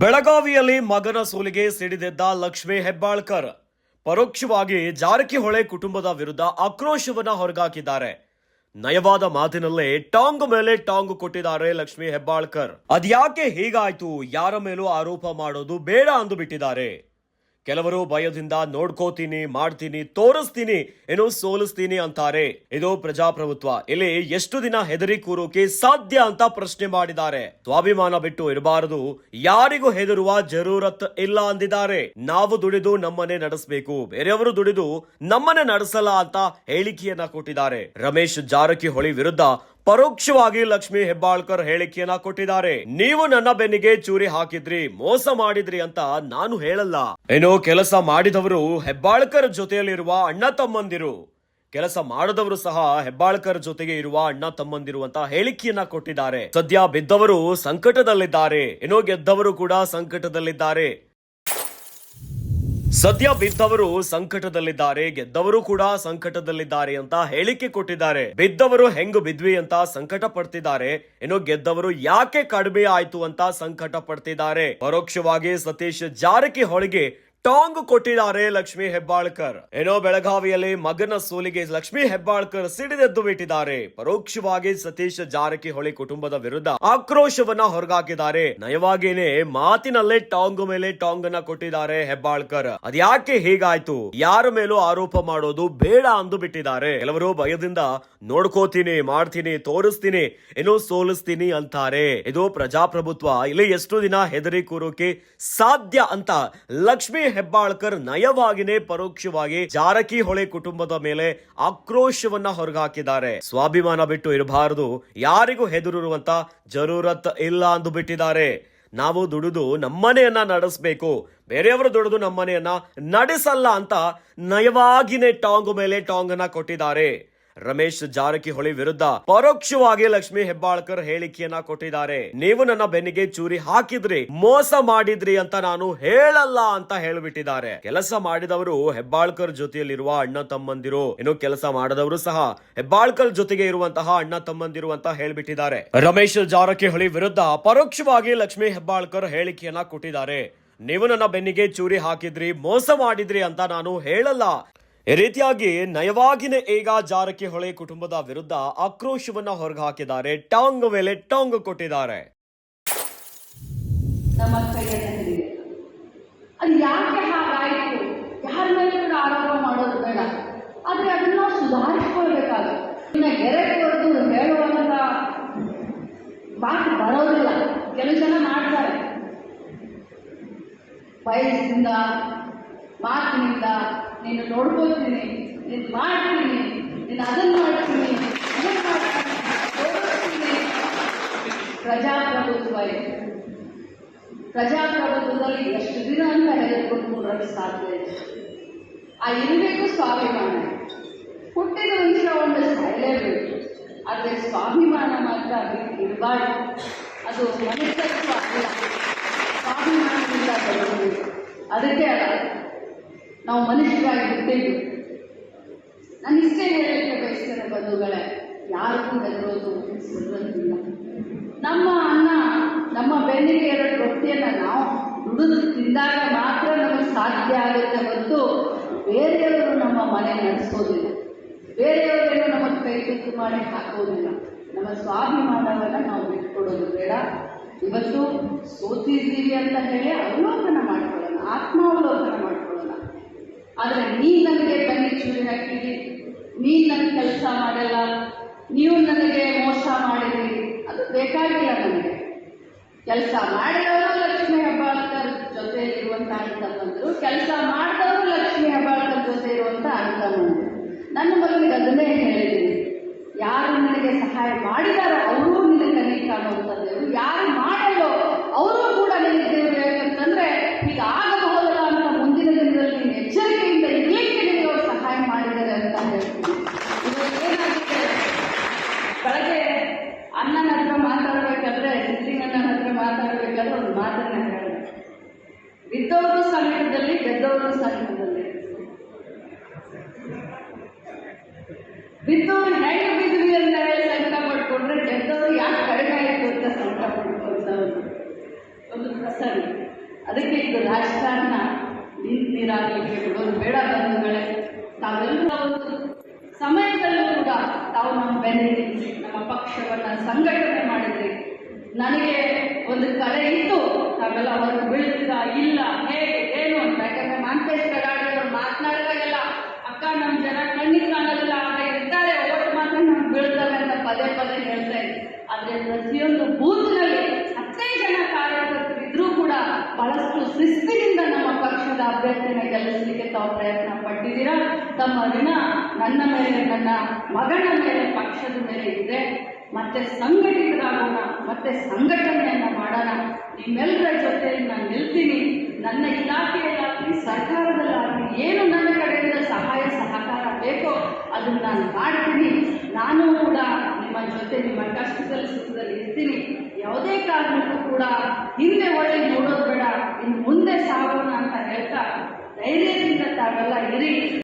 ಬೆಳಗಾವಿಯಲ್ಲಿ ಮಗನ ಸೋಲಿಗೆ ಸಿಡಿದೆದ್ದ ಲಕ್ಷ್ಮೀ ಹೆಬ್ಬಾಳ್ಕರ್ ಪರೋಕ್ಷವಾಗಿ ಜಾರಕಿಹೊಳಿ ಕುಟುಂಬದ ವಿರುದ್ಧ ಆಕ್ರೋಶವನ್ನ ಹೊರಗಾಕಿದ್ದಾರೆ. ನಯವಾದ ಮಾತಿನಲ್ಲೇ ಟಾಂಗ್ ಮೇಲೆ ಟಾಂಗ್ ಕೊಟ್ಟಿದ್ದಾರೆ ಲಕ್ಷ್ಮೀ ಹೆಬ್ಬಾಳ್ಕರ್. ಅದ್ಯಾಕೆ ಹೀಗಾಯ್ತು, ಯಾರ ಮೇಲೂ ಆರೋಪ ಮಾಡೋದು ಬೇಡ ಅಂದು ಬಿಟ್ಟಿದ್ದಾರೆ. ಕೆಲವರು ಭಯದಿಂದ ನೋಡ್ಕೋತೀನಿ, ಮಾಡ್ತೀನಿ, ತೋರಿಸ್ತೀನಿ, ಏನೋ ಸೋಲಿಸ್ತೀನಿ ಅಂತಾರೆ. ಇದು ಪ್ರಜಾಪ್ರಭುತ್ವ. ಇಲ್ಲಿ ಎಷ್ಟು ದಿನ ಹೆದರಿ ಕೂರೋಕೆ ಸಾಧ್ಯ ಅಂತ ಪ್ರಶ್ನೆ ಮಾಡಿದ್ದಾರೆ. ಸ್ವಾಭಿಮಾನ ಬಿಟ್ಟು ಇರಬಾರದು, ಯಾರಿಗೂ ಹೆದರುವ ಜರೂರತ್ ಇಲ್ಲ ಅಂದಿದ್ದಾರೆ. ನಾವು ದುಡಿದು ನಮ್ಮನೆ ನಡೆಸಬೇಕು, ಬೇರೆಯವರು ದುಡಿದು ನಮ್ಮನೆ ನಡೆಸಲ್ಲ ಅಂತ ಹೇಳಿಕೆಯನ್ನ ಕೊಟ್ಟಿದ್ದಾರೆ. ರಮೇಶ್ ಜಾರಕಿಹೊಳಿ ವಿರುದ್ಧ ಪರೋಕ್ಷವಾಗಿ ಲಕ್ಷ್ಮೀ ಹೆಬ್ಬಾಳ್ಕರ್ ಹೇಳಿಕೆಯನ್ನ ಕೊಟ್ಟಿದ್ದಾರೆ. ನೀವು ನನ್ನ ಬೆನ್ನಿಗೆ ಚೂರಿ ಹಾಕಿದ್ರಿ, ಮೋಸ ಮಾಡಿದ್ರಿ ಅಂತ ನಾನು ಹೇಳಲ್ಲ. ಏನೋ ಕೆಲಸ ಮಾಡಿದವರು ಹೆಬ್ಬಾಳ್ಕರ್ ಜೊತೆಯಲ್ಲಿರುವ ಅಣ್ಣ ತಮ್ಮಂದಿರು, ಕೆಲಸ ಮಾಡದವರು ಸಹ ಹೆಬ್ಬಾಳ್ಕರ್ ಜೊತೆಗೆ ಇರುವ ಅಣ್ಣ ತಮ್ಮಂದಿರು ಅಂತ ಹೇಳಿಕೆಯನ್ನ ಕೊಟ್ಟಿದ್ದಾರೆ. ಸದ್ಯ ಬಿದ್ದವರು ಸಂಕಟದಲ್ಲಿದ್ದಾರೆ, ಏನೋ ಗೆದ್ದವರು ಕೂಡ ಸಂಕಟದಲ್ಲಿದ್ದಾರೆ. ಸದ್ಯ ಬಿದ್ದವರು ಸಂಕಟದಲ್ಲಿದ್ದಾರೆ, ಗೆದ್ದವರು ಕೂಡ ಸಂಕಟದಲ್ಲಿದ್ದಾರೆ ಅಂತ ಹೇಳಿಕೆ ಕೊಟ್ಟಿದ್ದಾರೆ. ಬಿದ್ದವರು ಹೆಂಗ್ ಬಿದ್ವಿ ಅಂತ ಸಂಕಟ ಪಡ್ತಿದ್ದಾರೆ, ಏನೋ ಗೆದ್ದವರು ಯಾಕೆ ಕಡಿಮೆ ಆಯ್ತು ಅಂತ ಸಂಕಟ ಪಡ್ತಿದ್ದಾರೆ. ಪರೋಕ್ಷವಾಗಿ ಸತೀಶ್ ಜಾರಕಿಹೊಳಿಗೆ ಟಾಂಗ್ ಕೊಟ್ಟಿದ್ದಾರೆ ಲಕ್ಷ್ಮೀ ಹೆಬ್ಬಾಳ್ಕರ್. ಏನೋ ಬೆಳಗಾವಿಯಲ್ಲಿ ಮಗನ ಸೋಲಿಗೆ ಲಕ್ಷ್ಮೀ ಹೆಬ್ಬಾಳ್ಕರ್ ಸಿಡಿದೆದ್ದು ಬಿಟ್ಟಿದ್ದಾರೆ. ಪರೋಕ್ಷವಾಗಿ ಸತೀಶ್ ಜಾರಕಿಹೊಳಿ ಕುಟುಂಬದ ವಿರುದ್ಧ ಆಕ್ರೋಶವನ್ನ ಹೊರಗಾಕಿದ್ದಾರೆ. ನಯವಾಗೇನೆ ಮಾತಿನಲ್ಲೇ ಟಾಂಗ್ ಮೇಲೆ ಟಾಂಗ್ ಅನ್ನ ಕೊಟ್ಟಿದ್ದಾರೆ ಹೆಬ್ಬಾಳ್ಕರ್. ಅದ್ಯಾಕೆ ಹೀಗಾಯ್ತು, ಯಾರ ಮೇಲೂ ಆರೋಪ ಮಾಡೋದು ಬೇಡ ಅಂದು ಬಿಟ್ಟಿದ್ದಾರೆ. ಕೆಲವರು ಭಯದಿಂದ ನೋಡ್ಕೋತೀನಿ, ಮಾಡ್ತೀನಿ, ತೋರಿಸ್ತೀನಿ, ಏನೋ ಸೋಲಿಸ್ತೀನಿ ಅಂತಾರೆ. ಇದು ಪ್ರಜಾಪ್ರಭುತ್ವ. ಇಲ್ಲಿ ಎಷ್ಟು ದಿನ ಹೆದರಿ ಕೂರೋಕೆ ಸಾಧ್ಯ ಅಂತ ಲಕ್ಷ್ಮೀ ಹೆಬ್ಬಾಳ್ಕರ್ ನಯವಾಗಿನೇ ಪರೋಕ್ಷವಾಗಿ ಜಾರಕಿಹೊಳಿ ಕುಟುಂಬದ ಮೇಲೆ ಆಕ್ರೋಶವನ್ನ ಹೊರಗಾಕಿದ್ದಾರೆ. ಸ್ವಾಭಿಮಾನ ಬಿಟ್ಟು ಇರಬಾರದು, ಯಾರಿಗೂ ಹೆದರಿರುವಂತ ಜರೂರತ್ ಇಲ್ಲ ಅಂದು ಬಿಟ್ಟಿದ್ದಾರೆ. ನಾವು ದುಡಿದು ನಮ್ಮನೆಯನ್ನ ನಡೆಸಬೇಕು, ಬೇರೆಯವರು ದುಡಿದು ನಮ್ಮನೆಯನ್ನ ನಡೆಸಲ್ಲ ಅಂತ ನಯವಾಗಿನೇ ಟಾಂಗ್ ಮೇಲೆ ಟಾಂಗ್ ಅನ್ನ ಕೊಟ್ಟಿದ್ದಾರೆ. ರಮೇಶ್ ಜಾರಕಿಹೊಳಿ ವಿರುದ್ಧ ಪರೋಕ್ಷವಾಗಿ ಲಕ್ಷ್ಮೀ ಹೆಬ್ಬಾಳ್ಕರ್ ಹೇಳಿಕೆಯನ್ನ ಕೊಟ್ಟಿದ್ದಾರೆ. ನೀವು ನನ್ನ ಬೆನ್ನಿಗೆ ಚೂರಿ ಹಾಕಿದ್ರಿ, ಮೋಸ ಮಾಡಿದ್ರಿ ಅಂತ ನಾನು ಹೇಳಲ್ಲ ಅಂತ ಹೇಳಿಬಿಟ್ಟಿದ್ದಾರೆ. ಕೆಲಸ ಮಾಡಿದವರು ಹೆಬ್ಬಾಳ್ಕರ್ ಜೊತೆಯಲ್ಲಿರುವ ಅಣ್ಣ ತಮ್ಮಂದಿರು, ಇನ್ನು ಕೆಲಸ ಮಾಡದವರು ಸಹ ಹೆಬ್ಬಾಳ್ಕರ್ ಜೊತೆಗೆ ಇರುವಂತಹ ಅಣ್ಣ ತಮ್ಮಂದಿರು ಅಂತ ಹೇಳ್ಬಿಟ್ಟಿದ್ದಾರೆ. ರಮೇಶ್ ಜಾರಕಿಹೊಳಿ ವಿರುದ್ಧ ಪರೋಕ್ಷವಾಗಿ ಲಕ್ಷ್ಮೀ ಹೆಬ್ಬಾಳ್ಕರ್ ಹೇಳಿಕೆಯನ್ನ ಕೊಟ್ಟಿದ್ದಾರೆ. ನೀವು ನನ್ನ ಬೆನ್ನಿಗೆ ಚೂರಿ ಹಾಕಿದ್ರಿ, ಮೋಸ ಮಾಡಿದ್ರಿ ಅಂತ ನಾನು ಹೇಳಲ್ಲ. ಈ ರೀತಿಯಾಗಿ ನಯವಾಗಿನೇ ಈಗ ಜಾರಕಿಹೊಳಿ ಕುಟುಂಬದ ವಿರುದ್ಧ ಆಕ್ರೋಶವನ್ನ ಹೊರಗಾಕಿದ್ದಾರೆ. ಟಾಂಗ್ ಮೇಲೆ ಟಾಂಗ್ ಕೊಟ್ಟಿದ್ದಾರೆ. ನಮ್ಮ ಅದು ಯಾಕೆ ಹಾಗಾಯಿತು, ಯಾರ ಮೇಲೆ ಕೂಡ ಆರೋಪ ಮಾಡೋದು ಬೇಡ, ಆದ್ರೆ ಅದನ್ನ ಸುಧಾರಿಸ್ಕೊಳ್ಬೇಕಾಗುತ್ತೆ. ಗೆರೆ ಕೊಟ್ಟು ಹೇಳುವಂತ ಮಾತು ಬರೋದಿಲ್ಲ. ಕೆಲವು ಜನ ಮಾಡ್ತಾರೆ, ವಯಸ್ಸಿಂದ ಮಾತಿನಿಂದ ನೀನು ನೋಡ್ಕೊಳ್ತೀನಿ, ನೀನು ಮಾಡ್ತೀನಿ, ನೀನು ಅದನ್ನು ಮಾಡ್ತೀನಿ, ಇದನ್ನು ಮಾಡ್ತೀನಿ. ಪ್ರಜಾಪ್ರಭುತ್ವ ಇದೆ. ಪ್ರಜಾಪ್ರಭುತ್ವದಲ್ಲಿ ಎಷ್ಟು ದಿನ ಅಂತ ಹೇಳಿಕೊಂಡು ಸಾಧ್ಯ ಇದೆ. ಆ ಇರಬೇಕು ಸ್ವಾಭಿಮಾನ. ಹುಟ್ಟಿದ ನಿಮಿಷ ಒಂದು ಸಾಯಲೇಬೇಕು, ಆದರೆ ಸ್ವಾಭಿಮಾನ ಮಾತ್ರ ಇರಬಾರ್ದು. ಅದು ಮನುಷ್ಯತ್ವ ಅಲ್ಲ, ಸ್ವಾಭಿಮಾನದಿಂದ ಬರಬೇಕು. ಅದಕ್ಕೆ ಅಲ್ಲ ನಾವು ಮನುಷ್ಯರಾಗಿ ಹುಟ್ಟಿದ್ದು. ನಾನು ಇಷ್ಟೇ ಹೇಳಲಿಕ್ಕೆ ಬಯಸ್ತೇನೆ ಬಂಧುಗಳೇ, ಯಾರಿಗೂ ಹೆದರೋದು ಸಿಗೋದಿಲ್ಲ. ನಮ್ಮ ಅನ್ನ, ನಮ್ಮ ಬೆನ್ನಿಗೆ ಎರಡು ರೊಟ್ಟಿಯನ್ನು ನಾವು ದುಡಿದು ತಿಂದಾಗ ಮಾತ್ರ ನಮಗೆ ಸಾಧ್ಯ ಆಗುತ್ತೆ ಹೊರತು ಬೇರೆಯವರು ನಮ್ಮ ಮನೆ ನಡೆಸೋದಿಲ್ಲ, ಬೇರೆಯವರೇನು ನಮಗೆ ಕೈ ತುತ್ತು ಮಾಡಿ ಹಾಕೋದಿಲ್ಲ. ನಮ್ಮ ಸ್ವಾಭಿಮಾನವನ್ನು ನಾವು ಬಿಟ್ಕೊಡೋದು ಬೇಡ. ಇವತ್ತು ಸೋತಿದ್ದೀವಿ ಅಂತ ಹೇಳಿ ಅವಲೋಕನ ಮಾಡ್ಕೊಳ್ಳೋಣ, ಆತ್ಮಾವಲೋಕನ ಮಾಡ್ಕೊಳ್ಳೋಣ. ಆದರೆ ನೀನು ನನಗೆ ಬನ್ನಿ ಚೂರಿ ಹಾಕಿರಿ, ನೀನು ನನಗೆ ಕೆಲಸ ಮಾಡಲ್ಲ, ನೀವು ನನಗೆ ಮೋಸ ಮಾಡಿರಿ, ಅದು ಬೇಕಾಗಿಲ್ಲ ನನಗೆ. ಕೆಲಸ ಮಾಡಿದವರು ಲಕ್ಷ್ಮೀ ಹೆಬ್ಬಾಳ್ಕರ್ ಜೊತೆ ಇರುವಂತ ಅಂತ ಬಂದರು, ಕೆಲಸ ಮಾಡಿದವರು ಲಕ್ಷ್ಮೀ ಹೆಬ್ಬಾಳ್ಕರ್ ಜೊತೆ ಇರುವಂತ ಅಂತ ಬಂದರು. ನನ್ನ ಮಗನಿಗೆ ಅದನ್ನೇ ಹೇಳಿದ್ದೀನಿ, ಯಾರು ನನಗೆ ಸಹಾಯ ಮಾಡಿದಾರೋ ಅವರು ನಿನಗೆ ಕಣ್ಣಿ ಕಾಣುವಂಥದ್ದು, ಯಾರು ಮಾಡಲ್ಲೋ ಅವರು ಕೂಡ ನಿನಗೆ ದೇವರು. ಯಾಕಂತಂದ್ರೆ ಈಗ ಆಗಬಹುದಲ್ಲ ಅಂತ ಮುಂದಿನ ದಿನದಲ್ಲಿ ನೀನು ಎಚ್ಚರಿಕೆಯಿಂದ ಇರಲಿಕ್ಕೆ ನಿಮಗೆ ಅವರು ಸಹಾಯ ಮಾಡಿದ್ದಾರೆ ಅಂತ ಹೇಳ್ತೀನಿ. ಇವಾಗ ಏನಾಗಿದೆ, ಬೆಳಗ್ಗೆ ಅಣ್ಣನ ಹತ್ರ ಮಾತಾಡಬೇಕಾದ್ರೆ, ಸಿದ್ಲಿಂಗಣ್ಣನ ಹತ್ರ ಮಾತಾಡಬೇಕಾದ್ರೆ ಒಂದು ಮಾತನ್ನ ಹೇಳಿದೆ, ಬಿದ್ದವರು ಸಂಕಟದಲ್ಲಿ, ಗೆದ್ದವರು ಸಂಕಟದಲ್ಲಿ. ಬಿದ್ದವರು ಹೆಂಗೆ ಬಿದ್ವಿ ಅಂತ ಹೇಳಿ ಸಂಕಟ ಪಡ್ಕೊಂಡ್ರೆ, ಗೆದ್ದವರು ಯಾಕೆ ಕಡಿಮೆ ಆಯಿತು ಅಂತ ಸಂಕಟ ಪಡ್ಕೊಳ್ತಾ ಒಂದು ಪ್ರಸಂಗ. ಅದಕ್ಕೆ ಇದು ರಾಜಕಾರಣ ನೀರಾಗಲಿಕ್ಕೆ ಬಿಡೋದು ಬೇಡ ಬಂಧುಗಳೇ. ತಾವೆಲ್ಲ ಒಂದು ಸಮಯದಲ್ಲೂ ಕೂಡ ತಾವು ನಮ್ಮ ಬೆನ್ನಿಗೆ ನಮ್ಮ ಪಕ್ಷವನ್ನ ಸಂಘಟನೆ ಮಾಡಿದ್ರಿ. ನನಗೆ ಒಂದು ಕಲೆ ಇತ್ತು, ತಾವೆಲ್ಲ ಹೊರಗೆ ಬೀಳ್ತೀರಾ ಇಲ್ಲ ಹೇಗೆ ಏನು ಅಂತ. ಯಾಕಂದ್ರೆ ಮಾಂತೇಶ್ ಕಡಾಡಿ ಅವರು ಮಾತನಾಡಿದಾಗೆಲ್ಲ ಅಕ್ಕ ನಮ್ಮ ಜನ ಕಣ್ಣಿಗೆ ಕಾಣೋದಿಲ್ಲ, ಆಗ ಇರ್ತಾರೆ ಓಟ್ ಮಾತ್ರ ನಾವು ಬೀಳ್ತವೆ ಅಂತ ಪದೇ ಪದೇ ಹೇಳ್ತಾ ಇದ್ವಿ. ಆದ್ರೆ ಪ್ರತಿಯೊಂದು ಬೂತ್ನಲ್ಲಿ 15 ಜನ ಕಾರ್ಯಕರ್ತರು ಇದ್ರೂ ಕೂಡ ಬಹಳಷ್ಟು ಶಿಸ್ತಿನಿಂದ ನಮ್ಮ ಪಕ್ಷದ ಅಭ್ಯರ್ಥಿನ ಗೆಲ್ಲಿಸಲಿಕ್ಕೆ ತಾವು ಪ್ರಯತ್ನ ಪಟ್ಟಿದ್ದೀರಾ. ತಮ್ಮ ಋಣ ನನ್ನ ಮೇಲೆ, ನನ್ನ ಮಗನ ಮೇಲೆ, ಪಕ್ಷದ ಮೇಲೆ ಇದೆ. ಮತ್ತೆ ಸಂಘಟಿತರಾಗೋಣ, ಮತ್ತೆ ಸಂಘಟನೆಯನ್ನ ಮಾಡೋಣ. ನಿಮ್ಮೆಲ್ಲರ ಜೊತೆ ನಾನು ನಿಲ್ತೀನಿ. ನನ್ನ ಇಲಾಖೆಯಲ್ಲಾಗಲಿ ಸರ್ಕಾರದಲ್ಲಾಗಲಿ ಏನು ನನ್ನ ಕಡೆಯಿಂದ ಸಹಾಯ ಸಹಕಾರ ಬೇಕೋ ಅದನ್ನು ನಾನು ಮಾಡ್ತೀನಿ. ನಾನು ಕೂಡ ನಿಮ್ಮ ಜೊತೆ ನಿಮ್ಮ ಕಷ್ಟದಲ್ಲಿ ಸುಖದಲ್ಲಿ ಇರ್ತೀನಿ. ಯಾವುದೇ ಕಾರಣಕ್ಕೂ ಕೂಡ ಹಿಂದೆ ಒಳ್ಳೆ ನೋಡೋದು ಬೇಡ, ಇನ್ನು ಮುಂದೆ ಸಾಗೋಣ ಅಂತ ಹೇಳ್ತಾ ಧೈರ್ಯದಿಂದ ತಾವೆಲ್ಲ ಇರಿ.